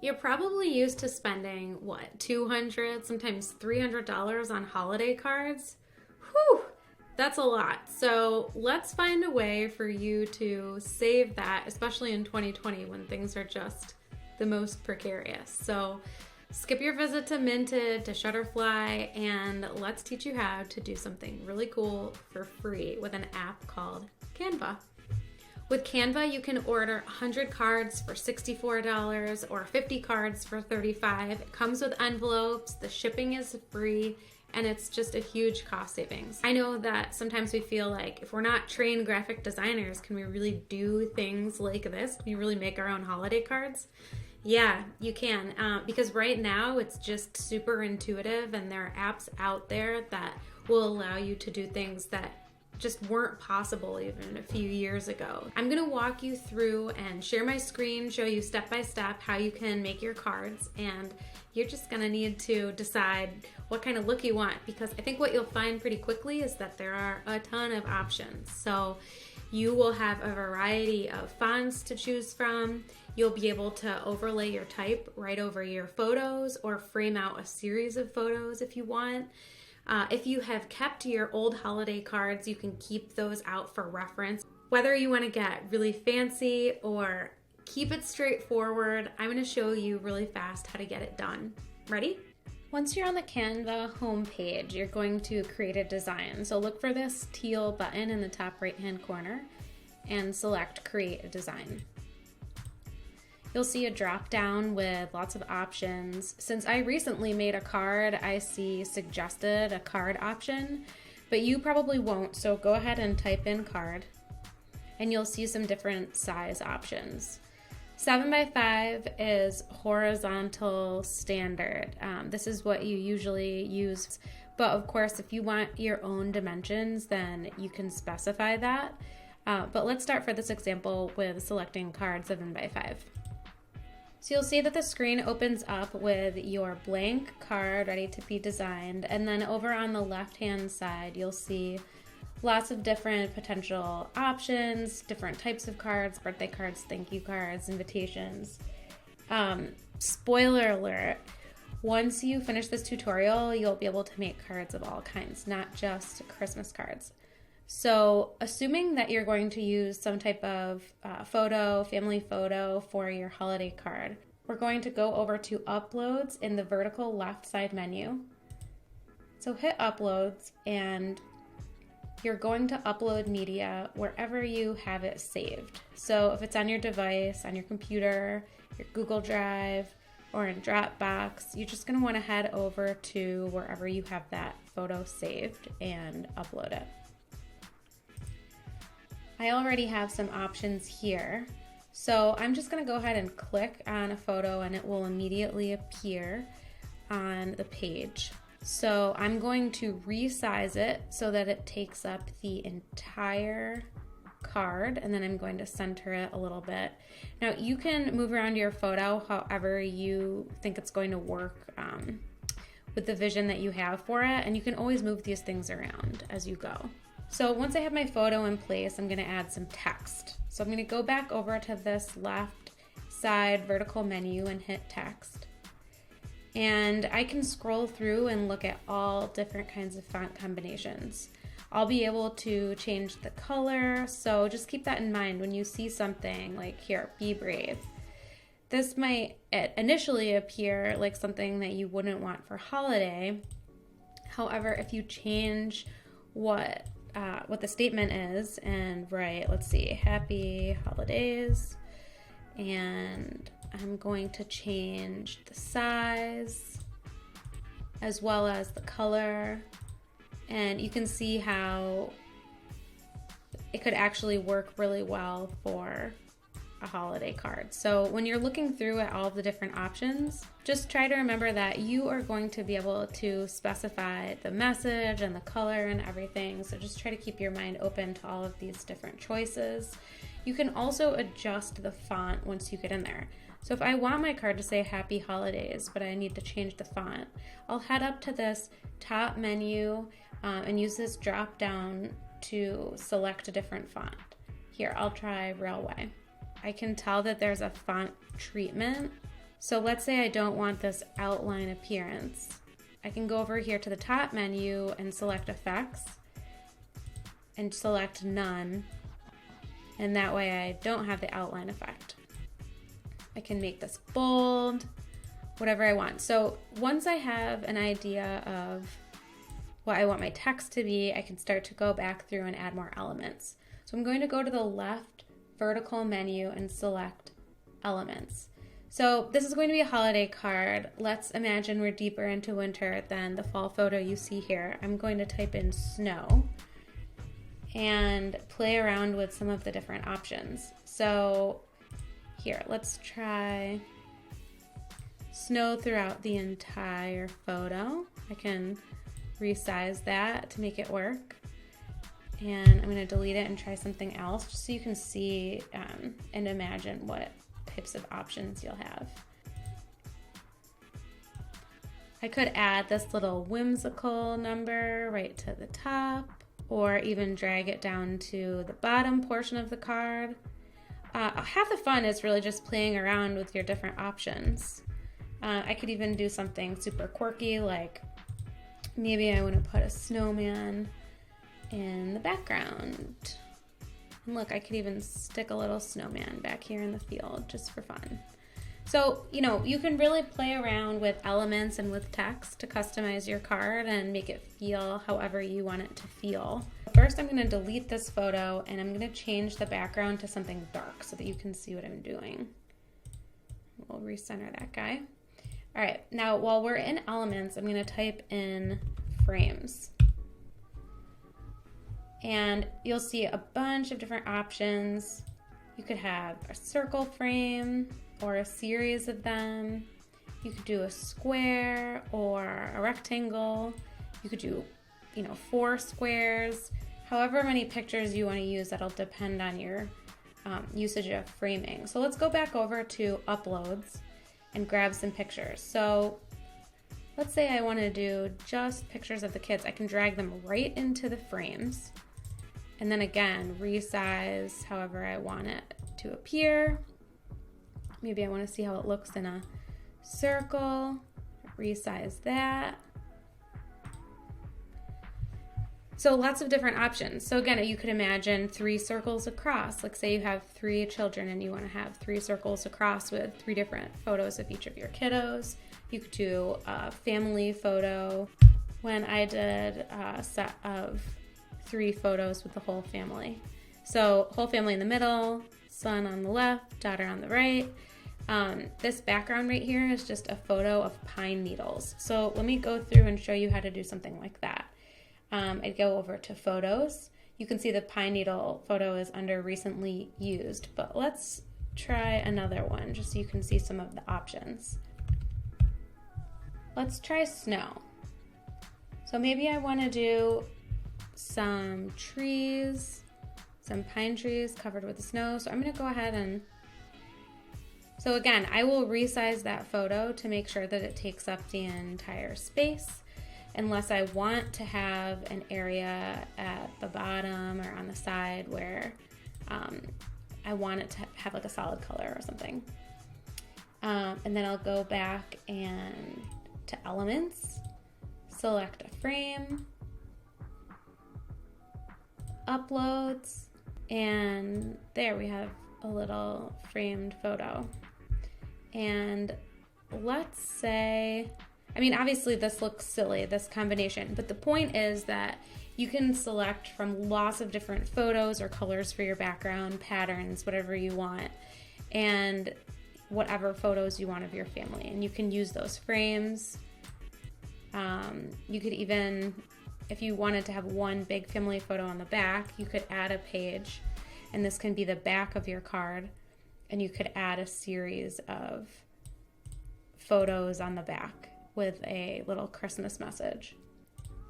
You're probably used to spending, what, $200, sometimes $300 on holiday cards? Whew, that's a lot. So let's find a way for you to save that, especially in 2020 when things are just the most precarious. So skip your visit to Minted, to Shutterfly, and let's teach you how to do something really cool for free with an app called Canva. With Canva, you can order 100 cards for $64 or 50 cards for $35. It comes with envelopes, the shipping is free, and it's just a huge cost savings. I know that sometimes we feel like if we're not trained graphic designers, can we really do things like this? Can we really make our own holiday cards? Yeah, you can, because right now it's just super intuitive and there are apps out there that will allow you to do things that just weren't possible even a few years ago. I'm gonna walk you through and share my screen, show you step by step how you can make your cards, and you're just gonna need to decide what kind of look you want, because I think what you'll find pretty quickly is that there are a ton of options. So you will have a variety of fonts to choose from. You'll be able to overlay your type right over your photos or frame out a series of photos if you want. If you have kept your old holiday cards, you can keep those out for reference. Whether you want to get really fancy or keep it straightforward, I'm going to show you really fast how to get it done. Ready? Once you're on the Canva homepage, you're going to create a design. So look for this teal button in the top right-hand corner and select Create a Design. You'll see a drop down with lots of options. Since I recently made a card, I see suggested a card option, but you probably won't, so go ahead and type in card and you'll see some different size options. 7x5 is horizontal standard. This is what you usually use, but of course if you want your own dimensions, then you can specify that. But let's start for this example with selecting card 7x5. So you'll see that the screen opens up with your blank card ready to be designed, and then over on the left-hand side, you'll see lots of different potential options, different types of cards, birthday cards, thank you cards, invitations. Spoiler alert, once you finish this tutorial, you'll be able to make cards of all kinds, not just Christmas cards. So assuming that you're going to use some type of photo, family photo for your holiday card, we're going to go over to Uploads in the vertical left side menu. So hit Uploads and you're going to upload media wherever you have it saved. So if it's on your device, on your computer, your Google Drive, or in Dropbox, you're just going to want to head over to wherever you have that photo saved and upload it. I already have some options here, so I'm just going to go ahead and click on a photo and it will immediately appear on the page. So I'm going to resize it so that it takes up the entire card, and then I'm going to center it a little bit. Now you can move around your photo however you think it's going to work with the vision that you have for it, and you can always move these things around as you go. So once I have my photo in place, I'm going to add some text. So I'm going to go back over to this left side vertical menu and hit text. And I can scroll through and look at all different kinds of font combinations. I'll be able to change the color, so just keep that in mind when you see something like here, Be Brave. This might initially appear like something that you wouldn't want for holiday. However, if you change what the statement is and write, let's see, Happy Holidays, and I'm going to change the size as well as the color, and you can see how it could actually work really well for a holiday card. So when you're looking through at all of the different options, just try to remember that you are going to be able to specify the message and the color and everything. So just try to keep your mind open to all of these different choices. You can also adjust the font once you get in there. So if I want my card to say Happy Holidays, but I need to change the font, I'll head up to this top menu and use this drop down to select a different font. Here, I'll try Railway. I can tell that there's a font treatment So let's say I don't want this outline appearance. I can go over here to the top menu and select effects and select none. And that way I don't have the outline effect. I can make this bold, whatever I want. So once I have an idea of what I want my text to be, I can start to go back through and add more elements. So I'm going to go to the left vertical menu and select elements. So this is going to be a holiday card. Let's imagine we're deeper into winter than the fall photo you see here. I'm going to type in snow and play around with some of the different options. So here, let's try snow throughout the entire photo. I can resize that to make it work. And I'm going to delete it and try something else just so you can see and imagine what types of options you'll have. I could add this little whimsical number right to the top, or even drag it down to the bottom portion of the card. Half the fun is really just playing around with your different options. I could even do something super quirky, like maybe I want to put a snowman in the background. And look, I could even stick a little snowman back here in the field just for fun. So, you can really play around with elements and with text to customize your card and make it feel however you want it to feel. First, I'm going to delete this photo and I'm going to change the background to something dark so that you can see what I'm doing. We'll recenter that guy. All right, now while we're in elements, I'm going to type in frames. And you'll see a bunch of different options. You could have a circle frame or a series of them. You could do a square or a rectangle. You could do, 4 squares. However many pictures you want to use, that'll depend on your usage of framing. So let's go back over to uploads and grab some pictures. So let's say I want to do just pictures of the kids. I can drag them right into the frames. And then again, resize however I want it to appear. Maybe I want to see how it looks in a circle. Resize that. So lots of different options. So again, you could imagine 3 circles across. Like say you have 3 children and you want to have 3 circles across with 3 different photos of each of your kiddos. You could do a family photo. When I did a set of 3 photos with the whole family. So whole family in the middle, son on the left, daughter on the right. This background right here is just a photo of pine needles. So let me go through and show you how to do something like that. I'd go over to photos. You can see the pine needle photo is under recently used, but let's try another one just so you can see some of the options. Let's try snow. So maybe I want to do some trees, some pine trees covered with the snow. So I'm going to go ahead and, so again, I will resize that photo to make sure that it takes up the entire space, unless I want to have an area at the bottom or on the side where I want it to have like a solid color or something. And then I'll go back and to elements, select a frame, uploads, and there we have a little framed photo. And let's say, obviously this looks silly, this combination, but the point is that you can select from lots of different photos or colors for your background, patterns, whatever you want, and whatever photos you want of your family. And you can use those frames. You could even, if you wanted to have one big family photo on the back, you could add a page, and this can be the back of your card, and you could add a series of photos on the back with a little Christmas message.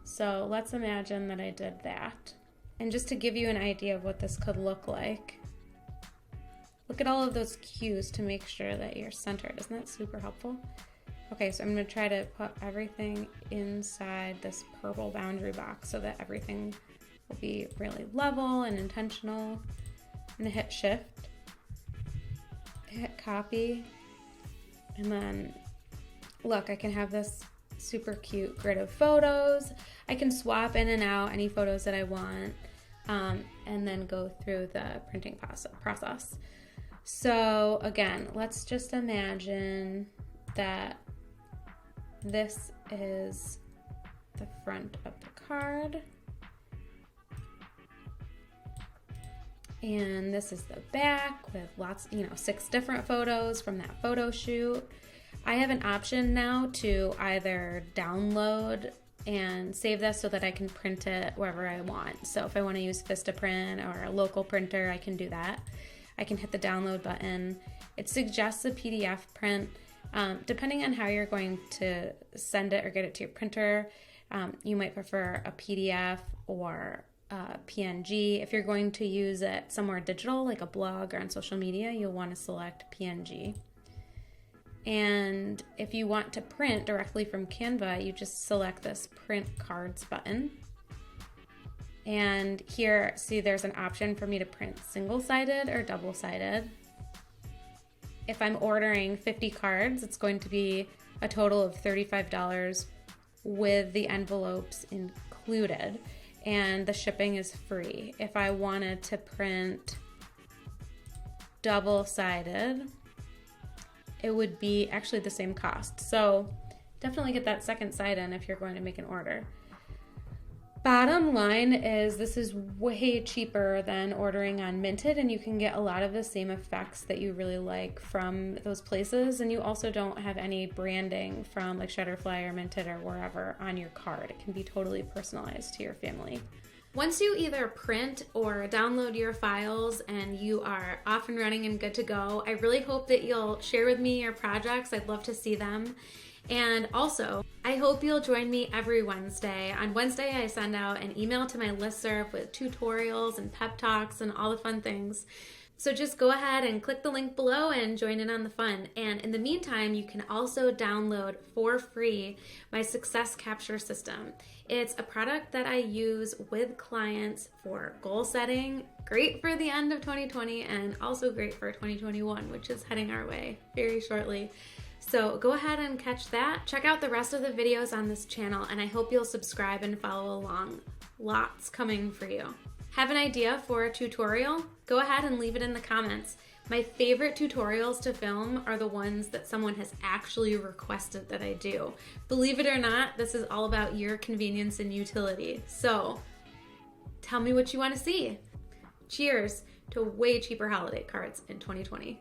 So let's imagine that I did that. And just to give you an idea of what this could look like, look at all of those cues to make sure that you're centered. Isn't that super helpful? Okay, so I'm going to try to put everything inside this purple boundary box so that everything will be really level and intentional. I'm going to hit shift, hit copy, And then look, I can have this super cute grid of photos. I can swap in and out any photos that I want, and then go through the printing process. So again, let's just imagine that this is the front of the card. And this is the back with lots, 6 different photos from that photo shoot. I have an option now to either download and save this so that I can print it wherever I want. So if I want to use Vistaprint or a local printer, I can do that. I can hit the download button. It suggests a PDF print. Depending on how you're going to send it or get it to your printer, you might prefer a PDF or PNG. If you're going to use it somewhere digital, like a blog or on social media, you'll want to select PNG. And if you want to print directly from Canva, you just select this Print Cards button. And here, see, there's an option for me to print single-sided or double-sided. If I'm ordering 50 cards, it's going to be a total of $35 with the envelopes included, and the shipping is free. If I wanted to print double-sided, it would be actually the same cost. So definitely get that second side in if you're going to make an order. Bottom line is this is way cheaper than ordering on Minted, and you can get a lot of the same effects that you really like from those places, and you also don't have any branding from like Shutterfly or Minted or wherever on your card. It can be totally personalized to your family. Once you either print or download your files and you are off and running and good to go, I really hope that you'll share with me your projects. I'd love to see them. And also, I hope you'll join me every Wednesday. On Wednesday, I send out an email to my listserv with tutorials and pep talks and all the fun things. So just go ahead and click the link below and join in on the fun. And in the meantime, you can also download for free my Success Capture System. It's a product that I use with clients for goal setting, great for the end of 2020 and also great for 2021, which is heading our way very shortly. So go ahead and catch that. Check out the rest of the videos on this channel, and I hope you'll subscribe and follow along. Lots coming for you. Have an idea for a tutorial? Go ahead and leave it in the comments. My favorite tutorials to film are the ones that someone has actually requested that I do. Believe it or not, this is all about your convenience and utility. So tell me what you want to see. Cheers to way cheaper holiday cards in 2020.